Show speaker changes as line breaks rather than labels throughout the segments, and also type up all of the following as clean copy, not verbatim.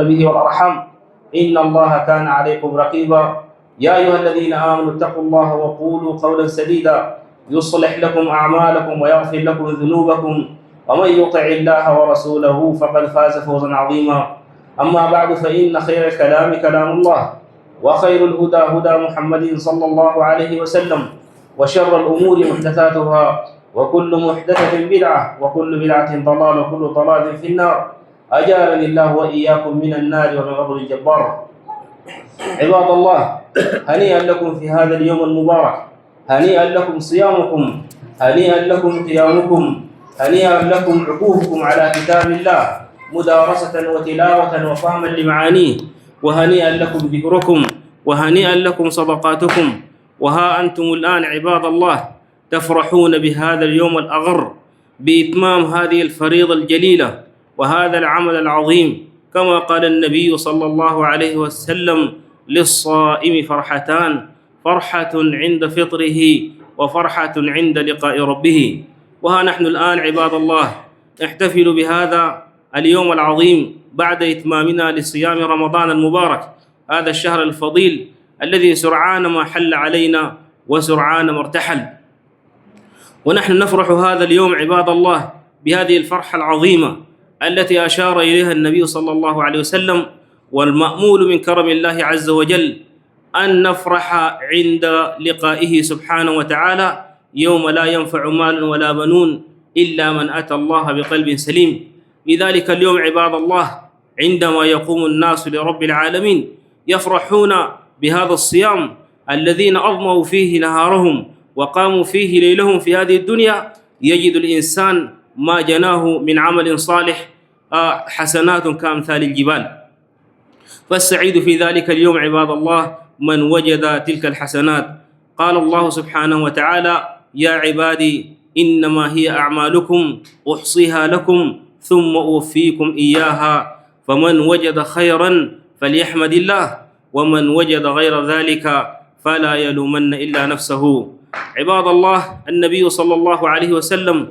به والأرحام إن الله كان عليكم رقيبا. يا أيها الذين آمنوا اتقوا الله وقولوا قولا سديدا يصلح لكم أعمالكم ويغفر لكم ذنوبكم ومن يطع الله ورسوله فقد فاز فوزا عظيما. أما بعد فإن خير الكلام كلام الله وخير الهدى هدى محمد صلى الله عليه وسلم وشر الأمور محدثاتها وكل محدثة بدعة وكل بدعة ضلالة وكل ضلال في النار. أجارني الله وإياكم من النار ومن غضب الجبار. عباد الله، هنيئا لكم في هذا اليوم المبارك، هنيئا لكم صيامكم، هنيئا لكم قيامكم، هنيئا لكم عكوفكم على كتاب الله مدارسة وتلاوة وفهما لمعانيه، وهنيئا لكم ذكركم، وهنيئا لكم صدقاتكم. وها أنتم الآن عباد الله تفرحون بهذا اليوم الأغر بإتمام هذه الفريضة الجليلة وهذا العمل العظيم، كما قال النبي صلى الله عليه وسلم: للصائم فرحتان، فرحة عند فطره وفرحة عند لقاء ربه. وها نحن الآن عباد الله نحتفل بهذا اليوم العظيم بعد إتمامنا لصيام رمضان المبارك، هذا الشهر الفضيل الذي سرعان ما حل علينا وسرعان ما ارتحل. ونحن نفرح هذا اليوم عباد الله بهذه الفرحة العظيمة التي أشار إليها النبي صلى الله عليه وسلم، والمأمول من كرم الله عز وجل أن نفرح عند لقائه سبحانه وتعالى يوم لا ينفع مال ولا بنون إلا من أتى الله بقلب سليم. لذلك اليوم عباد الله عندما يقوم الناس لرب العالمين يفرحون بهذا الصيام الذين أضموا فيه نهارهم وقاموا فيه ليلهم في هذه الدنيا، يجد الإنسان ما جناه من عمل صالح حسنات كأمثال الجبال. فالسعيد في ذلك اليوم عباد الله من وجد تلك الحسنات. قال الله سبحانه وتعالى: يا عبادي إنما هي أعمالكم أحصيها لكم ثم أوفيكم إياها، فمن وجد خيرا فليحمد الله ومن وجد غير ذلك فلا يلومن إلا نفسه. عباد الله، النبي صلى الله عليه وسلم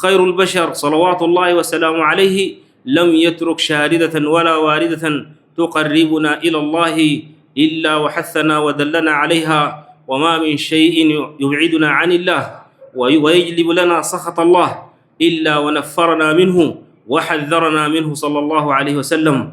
خير البشر صلوات الله وسلامه عليه لم يترك شاردة ولا واردة تقربنا إلى الله إلا وحثنا ودلنا عليها، وما من شيء يبعدنا عن الله ويجلب لنا سخط الله إلا ونفرنا منه وحذرنا منه صلى الله عليه وسلم.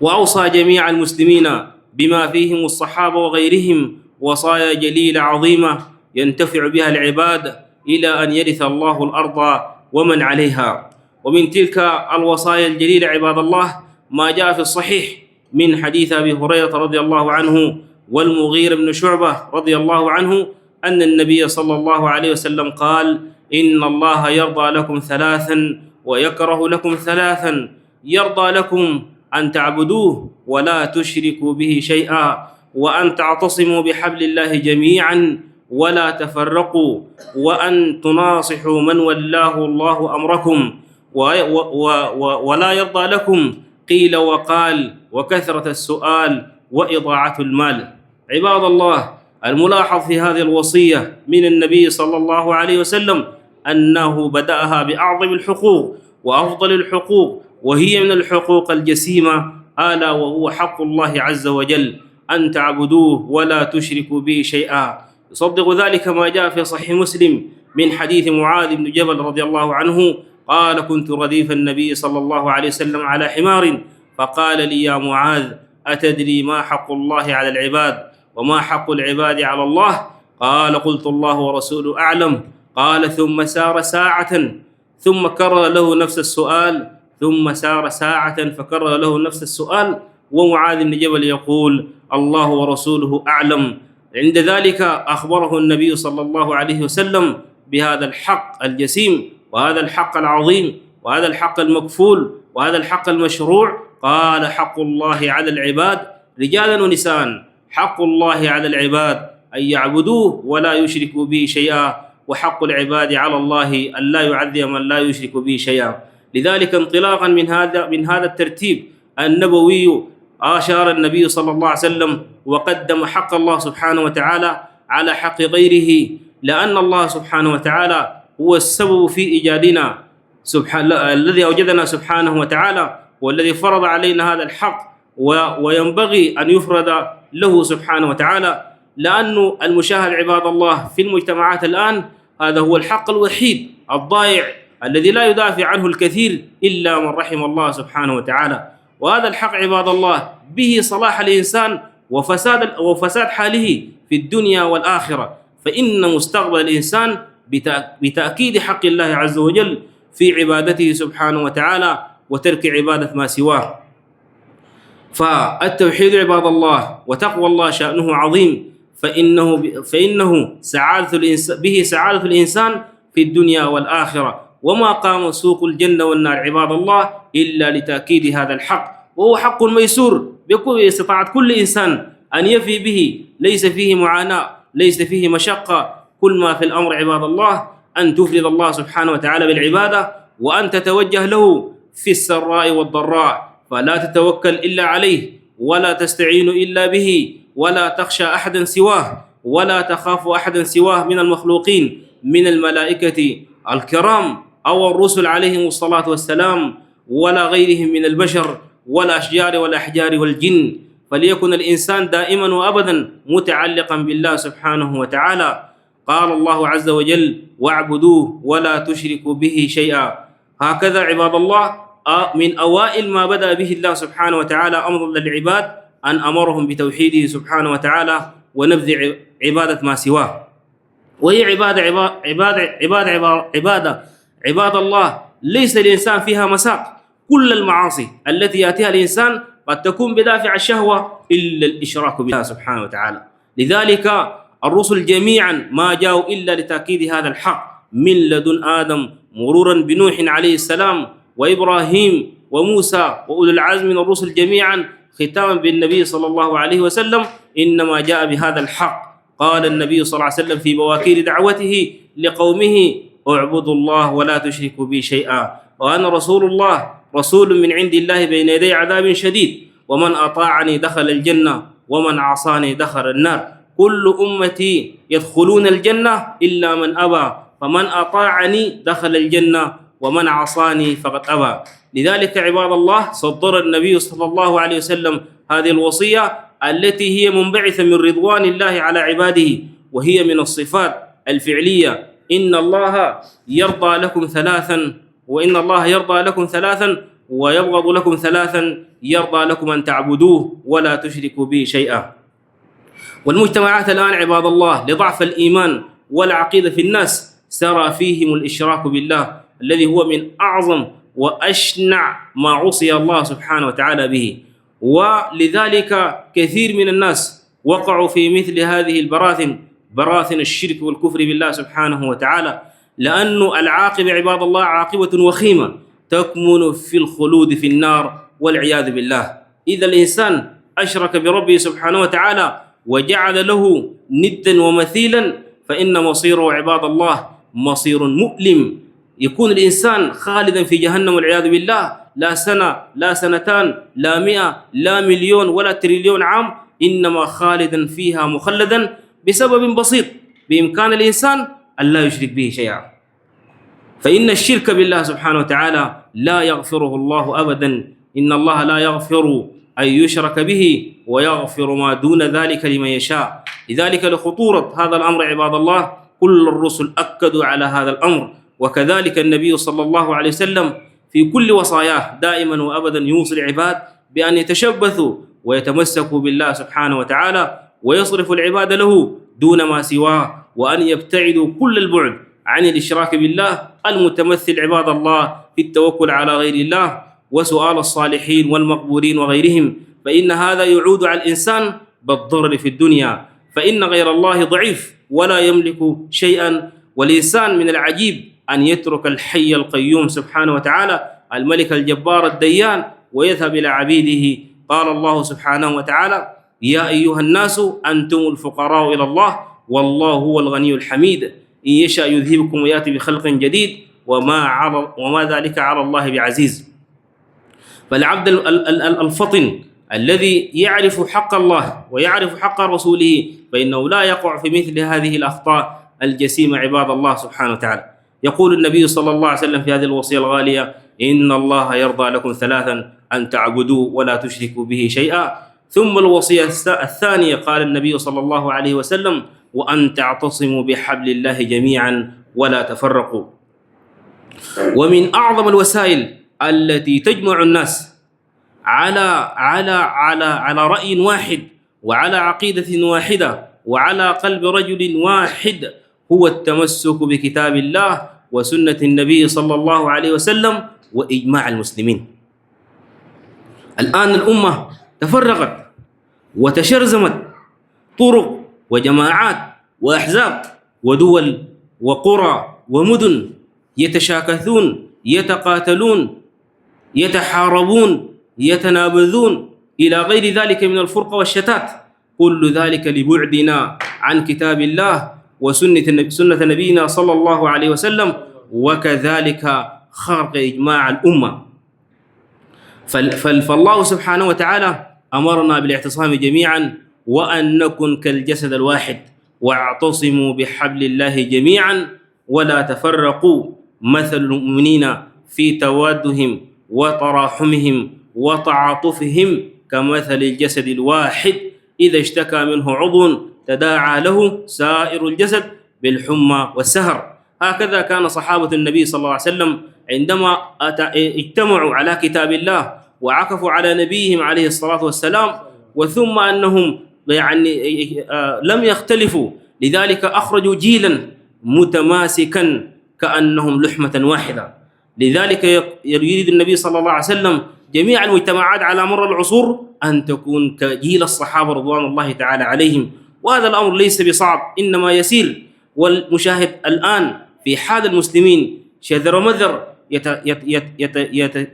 وأوصى جميع المسلمين بما فيهم الصحابة وغيرهم وصايا جليلة عظيمة ينتفع بها العباد إلى أن يرث الله الأرض ومن عليها. ومن تلك الوصايا الجليلة عباد الله ما جاء في الصحيح من حديث أبي هريرة رضي الله عنه والمغيرة بن شعبة رضي الله عنه أن النبي صلى الله عليه وسلم قال: إن الله يرضى لكم ثلاثا ويكره لكم ثلاثا: يرضى لكم أن تعبدوه ولا تشركوا به شيئا، وأن تعتصموا بحبل الله جميعا ولا تفرقوا، وأن تناصحوا من ولاه الله أمركم، ولا يرضى لكم قيل وقال وكثرة السؤال وإضاعة المال. عباد الله، الملاحظ في هذه الوصية من النبي صلى الله عليه وسلم أنه بدأها بأعظم الحقوق وأفضل الحقوق، وهي من الحقوق الجسيمة، ألا وهو حق الله عز وجل أن تعبدوه ولا تشركوا به شيئا. يصدق ذلك ما جاء في صحيح مسلم من حديث معاذ بن جبل رضي الله عنه قال: كنت رديف النبي صلى الله عليه وسلم على حمار فقال لي: يا معاذ، أتدري ما حق الله على العباد وما حق العباد على الله؟ قال: قلت الله ورسوله أعلم. قال: ثم سار ساعة ثم كرر له نفس السؤال، ثم سار ساعة فكرر له نفس السؤال، ومعاذ بن جبل يقول: الله ورسوله أعلم. عند ذلك أخبره النبي صلى الله عليه وسلم بهذا الحق الجسيم وهذا الحق العظيم وهذا الحق المكفول وهذا الحق المشروع. قال: حق الله على العباد رجالا ونساء، حق الله على العباد أن يعبدوه ولا يشركوا به شيئا، وحق العباد على الله أن لا يعذب من لا يشرك به شيئا. لذلك انطلاقا من هذا الترتيب النبوي أشار النبي صلى الله عليه وسلم وقدم حق الله سبحانه وتعالى على حق غيره، لأن الله سبحانه وتعالى هو السبب في إيجادنا الذي أوجدنا سبحانه وتعالى والذي فرض علينا هذا الحق، وينبغي أن يفرد له سبحانه وتعالى، لأن المشاهد عباد الله في المجتمعات الآن هذا هو الحق الوحيد الضائع الذي لا يدافع عنه الكثير إلا من رحم الله سبحانه وتعالى. وهذا الحق عباد الله به صلاح الإنسان وفساد حاله في الدنيا والآخرة، فإن مستقبل الإنسان بتأكيد حق الله عز وجل في عبادته سبحانه وتعالى وترك عبادة ما سواه. فالتوحيد عباد الله وتقوى الله شأنه عظيم، فإنه به سعادة الإنسان في الدنيا والآخرة، وما قام سوق الجنة والنار عباد الله إلا لتأكيد هذا الحق، وهو حق ميسور باستطاعة كل إنسان أن يفي به، ليس فيه معاناة، ليس فيه مشقة. كل ما في الأمر عباد الله أن تفرد الله سبحانه وتعالى بالعبادة، وأن تتوجه له في السراء والضراء، فلا تتوكل إلا عليه، ولا تستعين إلا به، ولا تخشى أحدا سواه، ولا تخاف أحدا سواه من المخلوقين من الملائكة الكرام أو الرسل عليهم الصلاة والسلام، ولا غيرهم من البشر والأشجار والأحجار والجن. فليكن الإنسان دائما وأبدا متعلقا بالله سبحانه وتعالى. قال الله عز وجل: واعبدوه ولا تشركوا به شيئا. هكذا عباد الله من أوائل ما بدأ به الله سبحانه وتعالى أمر للعباد أن أمرهم بتوحيده سبحانه وتعالى ونبذ عبادة ما سواه. وهي عباد الله ليس الإنسان فيها مساق. كل المعاصي التي يأتيها الإنسان قد تكون بدافع الشهوة إلا الإشراك بالله سبحانه وتعالى. لذلك الرسل جميعا ما جاءوا إلا لتأكيد هذا الحق من لدن آدم، مرورا بنوح عليه السلام وإبراهيم وموسى وأولي العزم من الرسل جميعا، ختاما بالنبي صلى الله عليه وسلم، إنما جاء بهذا الحق. قال النبي صلى الله عليه وسلم في بواكير دعوته لقومه: اعبدوا الله ولا تشركوا بي شيئا، وأنا رسول الله، رسول من عند الله بين يدي عذاب شديد، ومن أطاعني دخل الجنة ومن عصاني دخل النار. كل أمتي يدخلون الجنة إلا من أبى، فمن أطاعني دخل الجنة ومن عصاني فقد أبى. لذلك عباد الله صدر النبي صلى الله عليه وسلم هذه الوصية التي هي منبعثة من رضوان الله على عباده، وهي من الصفات الفعلية: إن الله يرضى لكم ثلاثا، وإن الله يرضى لكم ثلاثا ويبغض لكم ثلاثا، يرضى لكم أن تعبدوه ولا تشركوا به شيئا. والمجتمعات الآن عباد الله لضعف الإيمان والعقيدة في الناس سرى فيهم الإشراك بالله، الذي هو من أعظم وأشنع ما عصي الله سبحانه وتعالى به. ولذلك كثير من الناس وقعوا في مثل هذه براثن الشرك والكفر بالله سبحانه وتعالى، لأن العاقبة عباد الله عاقبة وخيمة تكمن في الخلود في النار والعياذ بالله. إذا الإنسان أشرك بربه سبحانه وتعالى وجعل له ندا ومثيلا، فإن مصيره عباد الله مصير مؤلم. يكون الإنسان خالدا في جهنم والعياذ بالله، لا سنة لا سنتان لا 100 لا مليون ولا تريليون عام، إنما خالدا فيها مخلدا بسبب بسيط: بإمكان الإنسان أن لا يشرك به شيئا. فإن الشرك بالله سبحانه وتعالى لا يغفره الله أبدا. إن الله لا يغفر أن يشرك به ويغفر ما دون ذلك لمن يشاء. لذلك لخطورة هذا الأمر عباد الله كل الرسل أكدوا على هذا الأمر، وكذلك النبي صلى الله عليه وسلم في كل وصاياه دائما وأبدا يوصي العباد بأن يتشبثوا ويتمسكوا بالله سبحانه وتعالى ويصرفوا العباد له دون ما سواه، وأن يبتعدوا كل البعد عن الإشراك بالله المتمثل عباد الله في التوكل على غير الله وسؤال الصالحين والمقبورين وغيرهم، فإن هذا يعود على الإنسان بالضرر في الدنيا، فإن غير الله ضعيف ولا يملك شيئا. والإنسان من العجيب أن يترك الحي القيوم سبحانه وتعالى الملك الجبار الديان ويذهب إلى عبيده. قال الله سبحانه وتعالى: يا أيها الناس أنتم الفقراء إلى الله والله هو الغني الحميد، إن يشاء يذهبكم ويأتي بخلق جديد وما ذلك على الله بعزيز. فالعبد الفطن الذي يعرف حق الله ويعرف حق رسوله فإنه لا يقع في مثل هذه الأخطاء الجسيمة عباد الله سبحانه وتعالى. يقول النبي صلى الله عليه وسلم في هذه الوصية الغالية: إن الله يرضى لكم ثلاثا، أن تعبدوا ولا تشركوا به شيئا. ثم الوصية الثانية قال النبي صلى الله عليه وسلم: وأن تعتصموا بحبل الله جميعا ولا تفرقوا. ومن أعظم الوسائل التي تجمع الناس على رأي واحد وعلى عقيدة واحدة وعلى قلب رجل واحد هو التمسك بكتاب الله وسنة النبي صلى الله عليه وسلم وإجماع المسلمين. الآن الأمة تفرقت وتشرذمت، طرق وجماعات وأحزاب ودول وقرى ومدن يتشاكثون، يتقاتلون، يتحاربون، يتنابذون إلى غير ذلك من الفرقة والشتات، كل ذلك لبعدنا عن كتاب الله وسنة نبينا صلى الله عليه وسلم، وكذلك خرق إجماع الأمة. فالله سبحانه وتعالى أمرنا بالاعتصام جميعا وأن نكن كالجسد الواحد، واعتصموا بحبل الله جميعا ولا تفرقوا. مثل المؤمنين في توادهم وتراحمهم وتعاطفهم كمثل الجسد الواحد إذا اشتكى منه عضو تداعى له سائر الجسد بالحمى والسهر. هكذا كان صحابة النبي صلى الله عليه وسلم عندما اجتمعوا على كتاب الله وعكفوا على نبيهم عليه الصلاة والسلام، وثم أنهم لم يختلفوا، لذلك أخرجوا جيلا متماسكا كأنهم لحمة واحدة. لذلك يريد النبي صلى الله عليه وسلم جميع المجتمعات على مر العصور أن تكون كجيل الصحابة رضوان الله تعالى عليهم، وهذا الأمر ليس بصعب إنما يسير. والمشاهد الآن في حال المسلمين شذر مذر،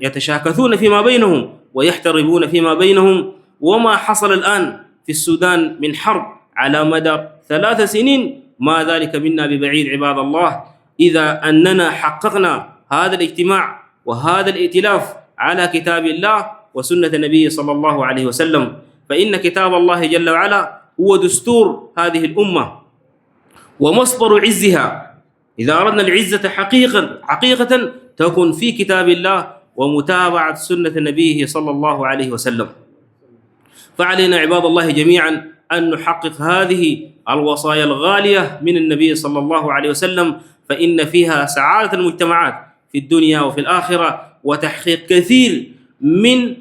يتشاكثون فيما بينهم ويحتربون فيما بينهم. وما حصل الآن في السودان من حرب على مدى 3 سنين ما ذلك منا ببعيد عباد الله، إذا أننا حققنا هذا الاجتماع وهذا الائتلاف على كتاب الله وسنة النبي صلى الله عليه وسلم. فإن كتاب الله جل وعلا هو دستور هذه الأمة ومصدر عزها. إذا أردنا العزة حقيقة تكون في كتاب الله ومتابعة سنة نبيه صلى الله عليه وسلم. فعلينا عباد الله جميعا أن نحقق هذه الوصايا الغالية من النبي صلى الله عليه وسلم، فإن فيها سعادة المجتمعات في الدنيا وفي الآخرة، وتحقيق كثير من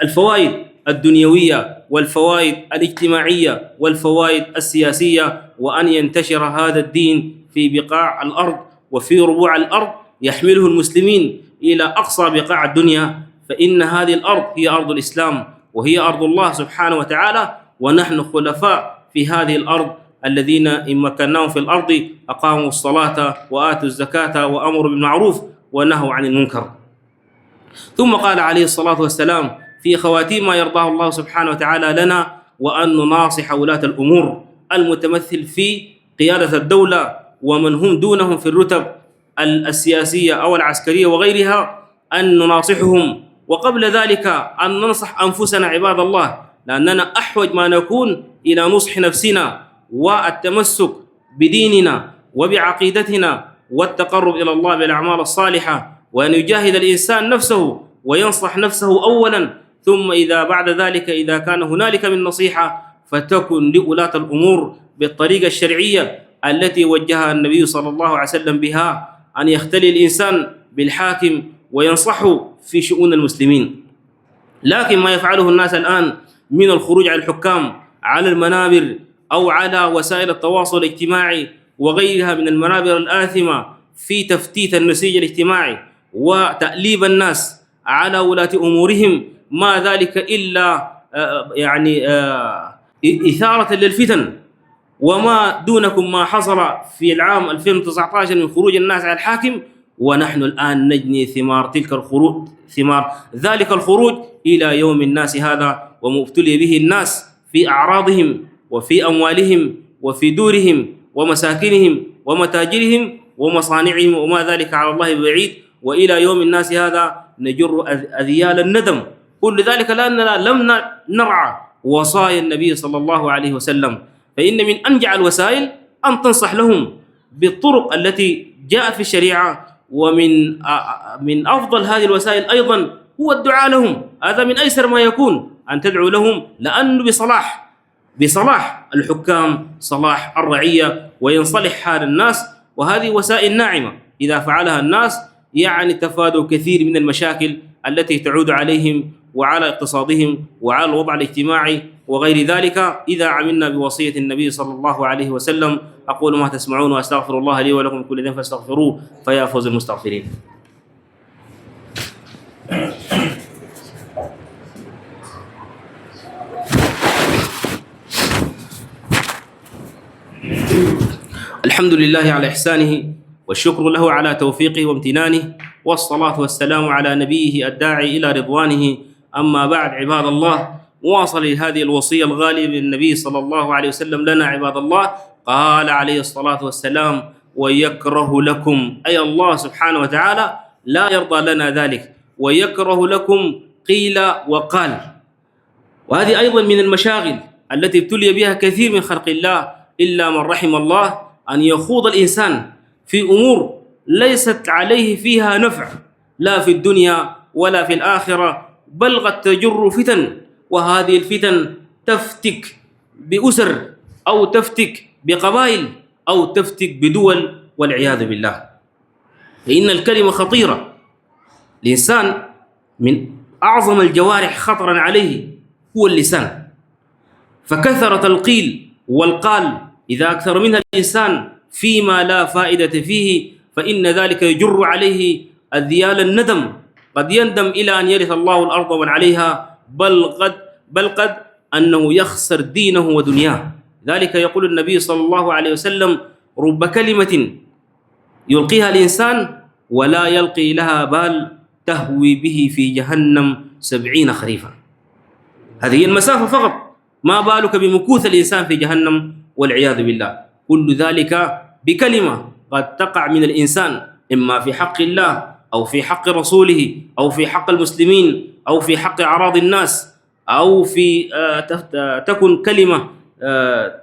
الفوائد الدنيوية والفوائد الاجتماعية والفوائد السياسية، وأن ينتشر هذا الدين في بقاع الأرض وفي ربوع الأرض يحمله المسلمين إلى أقصى بقاع الدنيا. فإن هذه الأرض هي أرض الإسلام وهي أرض الله سبحانه وتعالى، ونحن خلفاء في هذه الأرض الذين إن مكناهم في الأرض أقاموا الصلاة وآتوا الزكاة وأمروا بالمعروف ونهوا عن المنكر. ثم قال عليه الصلاة والسلام في خواتيم ما يرضاه الله سبحانه وتعالى لنا: وأن نناصح ولاة الأمور، المتمثل في قيادة الدولة ومن هم دونهم في الرتب السياسية أو العسكرية وغيرها، أن نناصحهم. وقبل ذلك أن ننصح أنفسنا عباد الله، لأننا أحوج ما نكون إلى نصح نفسنا والتمسك بديننا وبعقيدتنا والتقرب إلى الله بالأعمال الصالحة، وأن يجاهد الإنسان نفسه وينصح نفسه أولا، ثم إذا بعد ذلك إذا كان هنالك من نصيحة فتكن لولاة الأمور بالطريقة الشرعية التي وجهها النبي صلى الله عليه وسلم بها، أن يختلي الإنسان بالحاكم وينصحه في شؤون المسلمين. لكن ما يفعله الناس الآن من الخروج على الحكام على المنابر أو على وسائل التواصل الاجتماعي وغيرها من المنابر الآثمة في تفتيت النسيج الاجتماعي وتأليب الناس على ولاة أمورهم، ما ذلك إلا إثارة للفتن. وما دونكم ما حصل في العام 2019 من خروج الناس على الحاكم، ونحن الآن نجني ثمار ذلك الخروج إلى يوم الناس هذا، ومبتلي به الناس في أعراضهم وفي أموالهم وفي دورهم ومساكنهم ومتاجرهم ومصانعهم، وما ذلك على الله بعيد. وإلى يوم الناس هذا نجر أذيال الندم، كل ذلك لأننا لم نرعى وصايا النبي صلى الله عليه وسلم. فإن من أنجع الوسائل أن تنصح لهم بالطرق التي جاءت في الشريعة، ومن أفضل هذه الوسائل أيضا هو الدعاء لهم. هذا من أيسر ما يكون أن تدعو لهم، لأنه بصلاح الحكام صلاح الرعية وينصلح حال الناس. وهذه وسائل ناعمة إذا فعلها الناس يعني تفادوا كثير من المشاكل التي تعود عليهم وعلى اقتصادهم وعلى الوضع الاجتماعي وغير ذلك، إذا عملنا بوصية النبي صلى الله عليه وسلم. أقول ما تسمعون وأستغفر الله لي ولكم من كل ذنب فاستغفروه فيا فوز المستغفرين. الحمد لله على إحسانه والشكر له على توفيقه وامتنانه، والصلاة والسلام على نبيه الداعي إلى رضوانه. أما بعد، عباد الله، واصل هذه الوصية الغالية من النبي صلى الله عليه وسلم لنا. عباد الله، قال عليه الصلاة والسلام: ويكره لكم، أي الله سبحانه وتعالى لا يرضى لنا ذلك، ويكره لكم قيل وقال. وهذه أيضا من المشاغل التي ابتلي بها كثير من خلق الله إلا من رحم الله، أن يخوض الإنسان في أمور ليست عليه فيها نفع لا في الدنيا ولا في الآخرة، بل قد تجر فتن، وهذه الفتن تفتك بأسر أو تفتك بقبائل أو تفتك بدول والعياذ بالله. فإن الكلمة خطيرة. الإنسان من أعظم الجوارح خطرا عليه هو اللسان، فكثرة القيل والقال إذا أكثر منها الإنسان فيما لا فائدة فيه فإن ذلك يجر عليه أذيال الندم. قد يندم إلى أن يرث الله الأرض ومن عليها، بل قد أنه يخسر دينه ودنياه. ذلك يقول النبي صلى الله عليه وسلم: رب كلمة يلقيها الإنسان ولا يلقي لها بال تهوي به في جهنم 70 خريفا. هذه المسافة فقط، ما بالك بمكوث الإنسان في جهنم والعياذ بالله. كل ذلك بكلمة قد تقع من الإنسان، إما في حق الله أو في حق رسوله أو في حق المسلمين أو في حق أعراض الناس، أو في تكن كلمة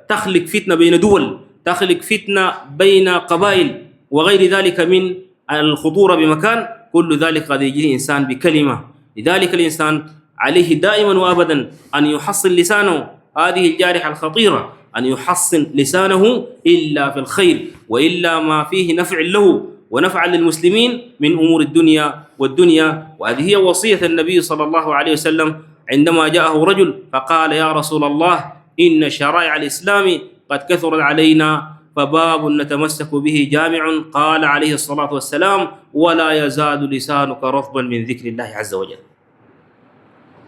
تخلق فتنة بين دول، تخلق فتنة بين قبائل وغير ذلك من الخطورة بمكان. كل ذلك قد يجي إنسان بكلمة. لذلك الإنسان عليه دائما وأبدا أن يحصن لسانه، هذه الجارحة الخطيرة، أن يحصن لسانه إلا في الخير، وإلا ما فيه نفع له ونفع للمسلمين من أمور الدنيا والدنيا. وهذه هي وصية النبي صلى الله عليه وسلم عندما جاءه رجل فقال: يا رسول الله، إن شرائع الإسلام قد كثرت علينا، فباب نتمسك به جامع. قال عليه الصلاة والسلام: ولا يزال لسانك رطبا من ذكر الله عز وجل.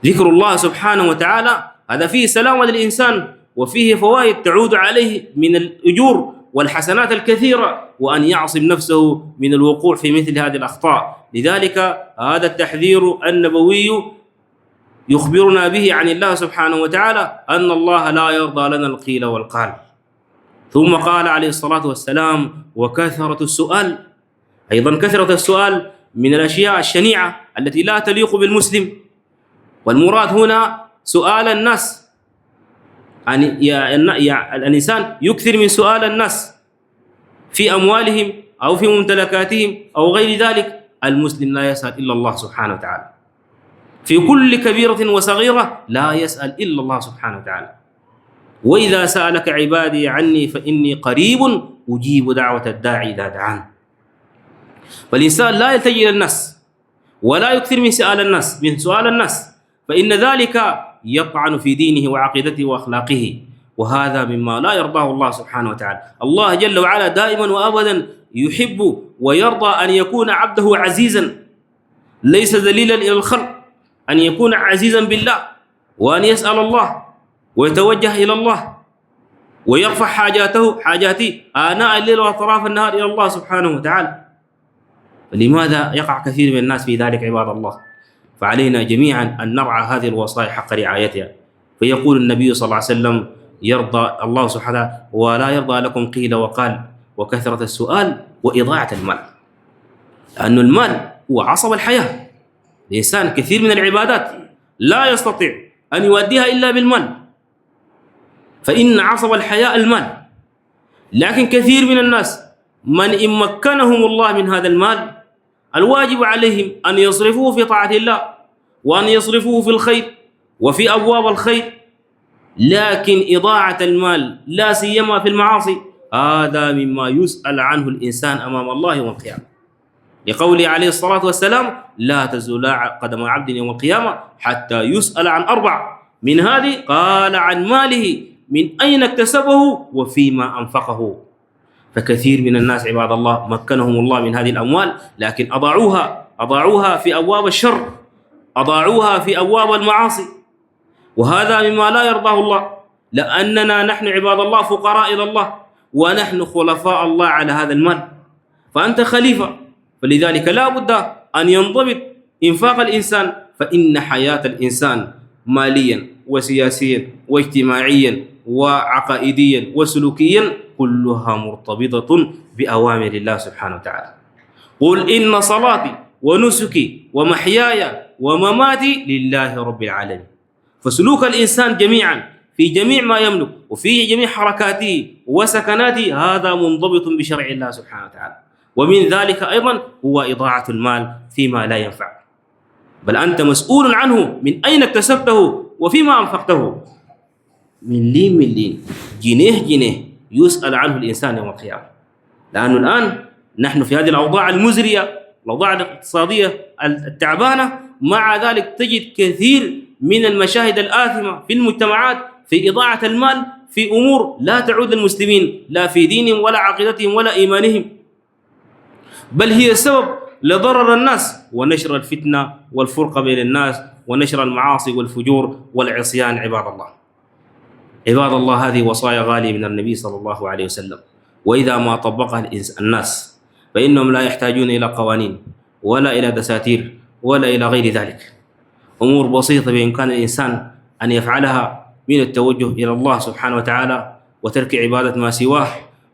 ذكر الله سبحانه وتعالى هذا فيه سلامة للإنسان، وفيه فوائد تعود عليه من الأجور والحسنات الكثيرة، وأن يعصم نفسه من الوقوع في مثل هذه الأخطاء. لذلك هذا التحذير النبوي يخبرنا به عن الله سبحانه وتعالى أن الله لا يرضى لنا القيل والقال. ثم قال عليه الصلاة والسلام: وكثرة السؤال. أيضا كثرة السؤال من الأشياء الشنيعة التي لا تليق بالمسلم. والمراد هنا سؤال الناس، الإنسان يكثر من سؤال الناس في أموالهم أو في ممتلكاتهم أو غير ذلك. المسلم لا يسأل إلا الله سبحانه وتعالى في كل كبيرة وصغيرة، لا يسأل إلا الله سبحانه وتعالى. وإذا سألك عبادي عني فإني قريب أجيب دعوة الداعي إذا دعان. فالإنسان لا يلتجئ إلى الناس ولا يكثر من سؤال الناس، فإن ذلك يطعن في دينه وعقيدته وأخلاقه، وهذا مما لا يرضاه الله سبحانه وتعالى. الله جل وعلا دائما وأبدا يحب ويرضى أن يكون عبده عزيزا ليس ذليلا إلى الخلق، أن يكون عزيزا بالله، وأن يسأل الله ويتوجه إلى الله ويرفع حاجاته آناء الليل وأطراف النهار إلى الله سبحانه وتعالى. فلماذا يقع كثير من الناس في ذلك عباد الله؟ فعلينا جميعا أن نرعى هذه الوصايا حق رعايتها. فيقول النبي صلى الله عليه وسلم: يرضى الله سبحانه ولا يرضى لكم قيل وقال وكثرة السؤال وإضاعة المال. لأن المال هو عصب الحياة. الإنسان كثير من العبادات لا يستطيع أن يؤديها إلا بالمال، فإن عصب الحياة المال. لكن كثير من الناس من إن مكنهم الله من هذا المال الواجب عليهم أن يصرفوه في طاعة الله وأن يصرفوه في الخير وفي أبواب الخير، لكن إضاعة المال لا سيما في المعاصي هذا مما يسأل عنه الإنسان أمام الله يوم القيامة، لقوله عليه الصلاة والسلام: لا تزول قدم عبد يوم القيامة حتى يسأل عن أربع، من هذه قال: عن ماله، من أين اكتسبه وفيما أنفقه. فكثير من الناس عباد الله مكنهم الله من هذه الأموال، لكن أضاعوها في أبواب الشر، أضاعوها في أبواب المعاصي، وهذا مما لا يرضاه الله، لأننا نحن عباد الله فقراء إلى الله، ونحن خلفاء الله على هذا المال، فأنت خليفة، فلذلك لا بد أن ينضبط إنفاق الإنسان، فإن حياة الإنسان ماليا وسياسيا واجتماعيا وعقائديا وسلوكيا كلها مرتبطة بأوامر الله سبحانه وتعالى. قل إن صلاتي ونسكي ومحياي ومماتي لله رب العالمين. فسلوك الإنسان جميعا في جميع ما يملك وفي جميع حركاته وسكناته هذا منضبط بشرع الله سبحانه وتعالى، ومن ذلك أيضا هو إضاعة المال فيما لا ينفع، بل أنت مسؤول عنه، من أين اكتسبته وفيما أنفقته. مليم جنيه يسأل عنه الإنسان يوم القيامة، لأنه الآن نحن في هذه الأوضاع المزرية، الأوضاع الاقتصادية التعبانة، مع ذلك تجد كثير من المشاهد الآثمة في المجتمعات في إضاعة المال في أمور لا تعود للمسلمين لا في دينهم ولا عقيدتهم ولا إيمانهم، بل هي سبب لضرر الناس ونشر الفتنة والفرقة بين الناس ونشر المعاصي والفجور والعصيان. عباد الله هذه وصايا غالية من النبي صلى الله عليه وسلم، وإذا ما طبقها الناس فإنهم لا يحتاجون إلى قوانين ولا إلى دساتير ولا إلى غير ذلك، أمور بسيطة بإمكان الإنسان أن يفعلها من التوجه إلى الله سبحانه وتعالى وترك عبادة ما سواه،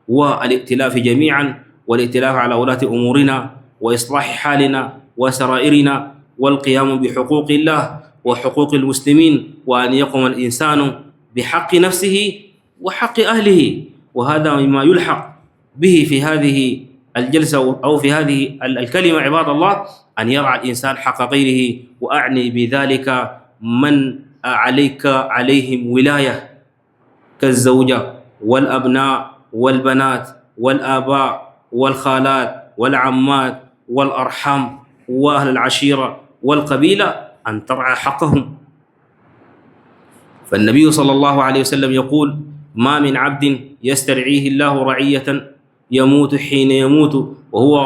والائتلاف جميعا، والائتلاف على ولاة أمورنا وإصلاح حالنا وسرائرنا، والقيام بحقوق الله وحقوق المسلمين، وأن يقوم الإنسان بحق نفسه وحق أهله. وهذا مما يلحق به في هذه الجلسة أو في هذه الكلمة عباد الله، أن يرعى الإنسان حق غيره، وأعني بذلك من عليهم ولاية كالزوجة والأبناء والبنات والآباء والخالات والعمات والأرحام وأهل العشيرة والقبيلة، أن ترعى حقهم. فالنبي صلى الله عليه وسلم يقول: ما من عبد يسترعيه الله رعية يموت حين يموت وهو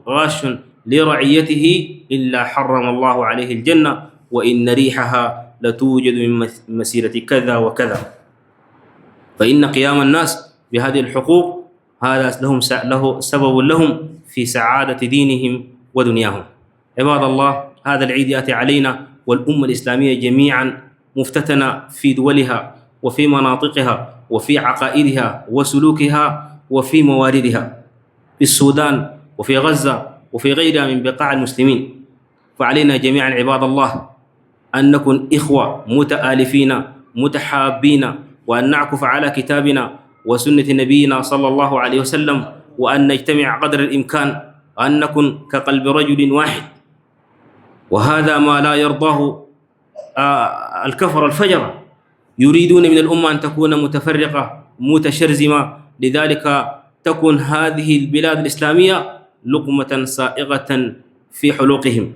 غاش لرعيته إلا حرم الله عليه الجنة، وإن ريحها لتوجد من مسيرة كذا وكذا. فإن قيام الناس بهذه الحقوق هذا له سبب لهم في سعادة دينهم ودنياهم. عباد الله، هذا العيد يأتي علينا والأمة الإسلامية جميعا مفتتنة في دولها وفي مناطقها وفي عقائدها وسلوكها وفي مواردها، في السودان وفي غزة وفي غيرها من بقاع المسلمين. فعلينا جميعا عباد الله أن نكون إخوة متآلفين متحابين، وأن نعكف على كتابنا وسنة نبينا صلى الله عليه وسلم، وأن نجتمع قدر الإمكان، وأن نكون كقلب رجل واحد. وهذا ما لا يرضاه الكفر الفجرة، يريدون من الأمة أن تكون متفرقة متشرذمة، لذلك تكون هذه البلاد الإسلامية لقمة سائغة في حلوقهم.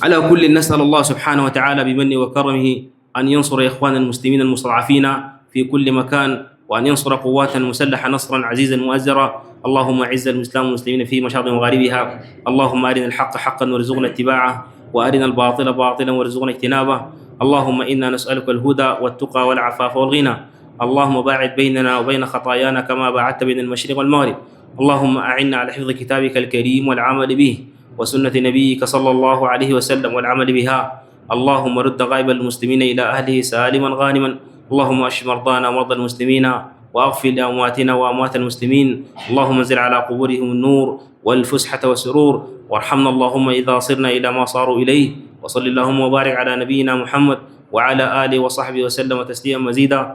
على كل نسأل الله سبحانه وتعالى بمنه وكرمه أن ينصر إخوان المسلمين المستضعفين في كل مكان، وأن ينصر قوات مسلحة نصرا عزيزا مؤزرا. اللهم أعز الإسلام والمسلمين في مشارق مغاربها، اللهم أرنا الحق حقا وارزقنا اتباعه، وأرنا الباطل باطلا وارزقنا اجتنابه. اللهم إنا نسألك الهدى والتقى والعفاف والغنى. اللهم باعد بيننا وبين خطايانا كما باعدت بين المشرق والمغرب. اللهم أعنا على حفظ كتابك الكريم والعمل به، وسنة نبيك صلى الله عليه وسلم والعمل بها. اللهم رد غائب المسلمين إلى أهله سالما غانما. اللهم اشف مرضانا ومرضى المسلمين، واغفر لأمواتنا وأموات المسلمين. اللهم انزل على قبورهم النور والفسحة والسرور، وارحمنا اللهم إذا صرنا إلى ما صاروا إليه. وصل اللهم وبارك على نبينا محمد وعلى آله وصحبه وسلم تسليما مزيدا.